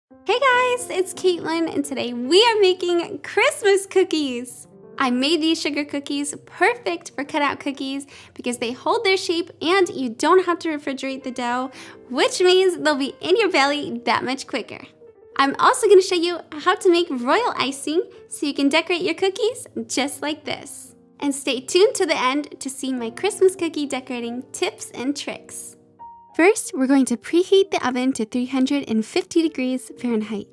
Hey guys, it's Caitlin, and today we are making Christmas cookies. I made these sugar cookies perfect for cutout cookies because they hold their shape and you don't have to refrigerate the dough, which means they'll be in your belly that much quicker. I'm also going to show you how to make royal icing so you can decorate your cookies just like this. And stay tuned to the end to see my Christmas cookie decorating tips and tricks. First, we're going to preheat the oven to 350 degrees Fahrenheit.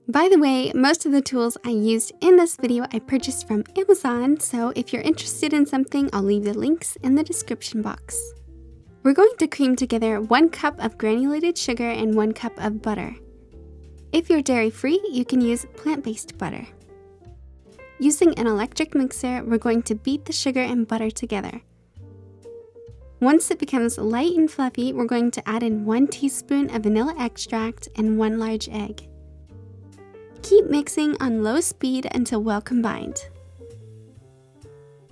By the way, most of the tools I used in this video I purchased from Amazon, so if you're interested in something, I'll leave the links in the description box. We're going to cream together 1 cup of granulated sugar and 1 cup of butter. If you're dairy-free, you can use plant-based butter. Using an electric mixer, we're going to beat the sugar and butter together. Once it becomes light and fluffy, we're going to add in 1 teaspoon of vanilla extract and 1 large egg. Keep mixing on low speed until well combined.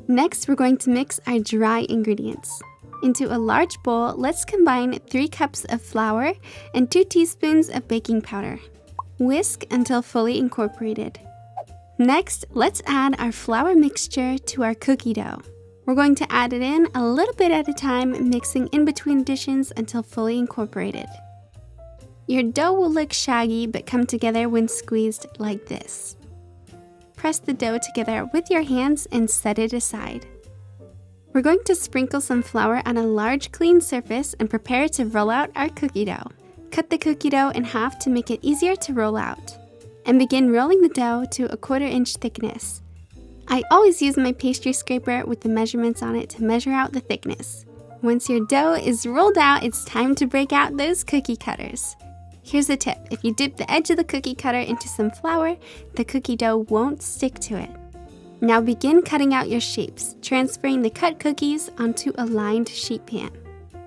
Next, we're going to mix our dry ingredients. Into a large bowl, let's combine 3 cups of flour and 2 teaspoons of baking powder. Whisk until fully incorporated. Next, let's add our flour mixture to our cookie dough. We're going to add it in a little bit at a time, mixing in between additions until fully incorporated. Your dough will look shaggy but come together when squeezed like this. Press the dough together with your hands and set it aside. We're going to sprinkle some flour on a large clean surface and prepare to roll out our cookie dough. Cut the cookie dough in half to make it easier to roll out. And begin rolling the dough to a 1/4 inch thickness. I always use my pastry scraper with the measurements on it to measure out the thickness. Once your dough is rolled out, it's time to break out those cookie cutters. Here's a tip: if you dip the edge of the cookie cutter into some flour, the cookie dough won't stick to it. Now begin cutting out your shapes, transferring the cut cookies onto a lined sheet pan.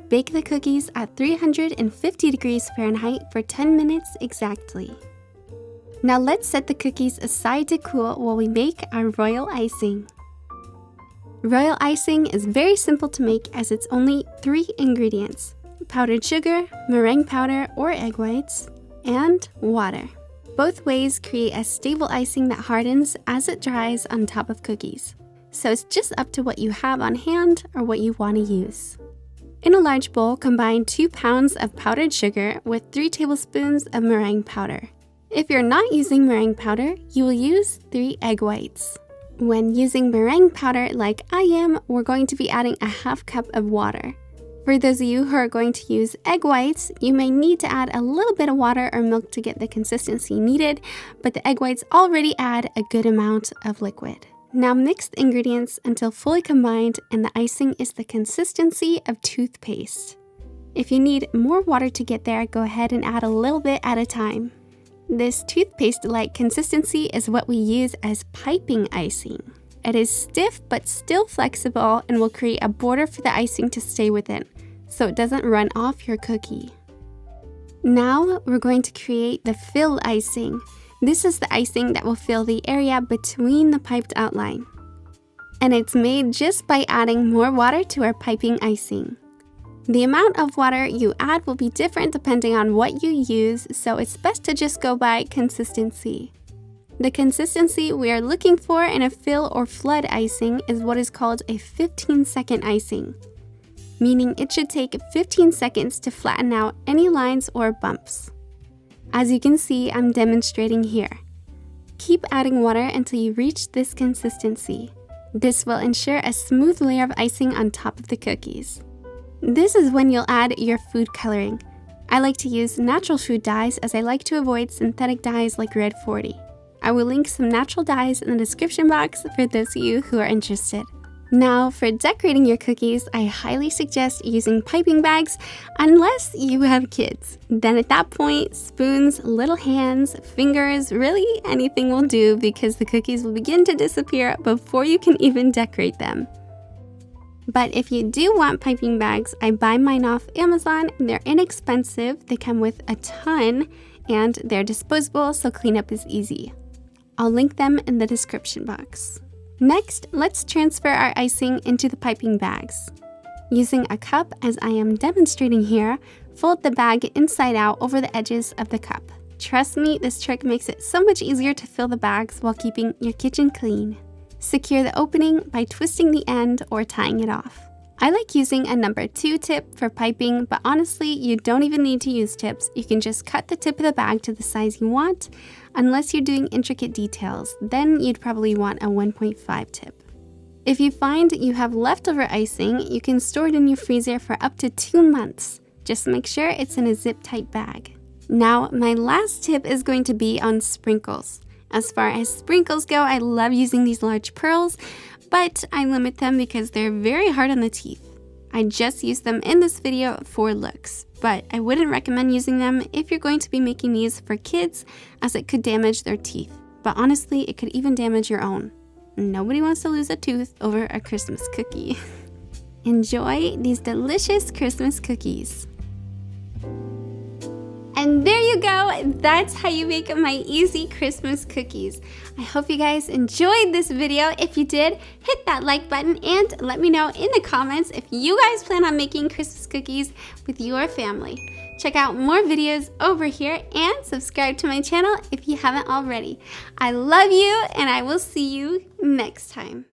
Bake the cookies at 350 degrees Fahrenheit for 10 minutes exactly. Now let's set the cookies aside to cool while we make our royal icing. Royal icing is very simple to make as it's only 3 ingredients: powdered sugar, meringue powder or egg whites, and water. Both ways create a stable icing that hardens as it dries on top of cookies. So it's just up to what you have on hand or what you want to use. In a large bowl, combine 2 pounds of powdered sugar with 3 tablespoons of meringue powder. If you're not using meringue powder, you will use 3 egg whites. When using meringue powder like I am, we're going to be adding a 1/2 cup of water. For those of you who are going to use egg whites, you may need to add a little bit of water or milk to get the consistency needed, but the egg whites already add a good amount of liquid. Now mix the ingredients until fully combined and the icing is the consistency of toothpaste. If you need more water to get there, go ahead and add a little bit at a time. This toothpaste-like consistency is what we use as piping icing. It is stiff but still flexible and will create a border for the icing to stay within, so it doesn't run off your cookie. Now we're going to create the fill icing. This is the icing that will fill the area between the piped outline. And it's made just by adding more water to our piping icing. The amount of water you add will be different depending on what you use, so it's best to just go by consistency. The consistency we are looking for in a fill or flood icing is what is called a 15-second icing, meaning it should take 15 seconds to flatten out any lines or bumps. As you can see, I'm demonstrating here. Keep adding water until you reach this consistency. This will ensure a smooth layer of icing on top of the cookies. This is when you'll add your food coloring. I like to use natural food dyes as I like to avoid synthetic dyes like Red 40. I will link some natural dyes in the description box for those of you who are interested. Now, for decorating your cookies, I highly suggest using piping bags unless you have kids. Then at that point, spoons, little hands, fingers, really anything will do because the cookies will begin to disappear before you can even decorate them. But if you do want piping bags, I buy mine off Amazon. They're inexpensive, they come with a ton, and they're disposable, so cleanup is easy. I'll link them in the description box. Next, let's transfer our icing into the piping bags. Using a cup, as I am demonstrating here, fold the bag inside out over the edges of the cup. Trust me, this trick makes it so much easier to fill the bags while keeping your kitchen clean. Secure the opening by twisting the end or tying it off. I like using a number 2 tip for piping, but honestly, you don't even need to use tips. You can just cut the tip of the bag to the size you want. Unless you're doing intricate details, then you'd probably want a 1.5 tip. If you find you have leftover icing, you can store it in your freezer for up to 2 months. Just make sure it's in a zip-tight bag. Now, my last tip is going to be on sprinkles. As far as sprinkles go, I love using these large pearls, but I limit them because they're very hard on the teeth. I just use them in this video for looks, but I wouldn't recommend using them if you're going to be making these for kids, as it could damage their teeth. But honestly, it could even damage your own. Nobody wants to lose a tooth over a Christmas cookie. Enjoy these delicious Christmas cookies. And there you go, that's how you make my easy Christmas cookies. I hope you guys enjoyed this video. If you did, hit that like button and let me know in the comments if you guys plan on making Christmas cookies with your family. Check out more videos over here and subscribe to my channel if you haven't already. I love you and I will see you next time.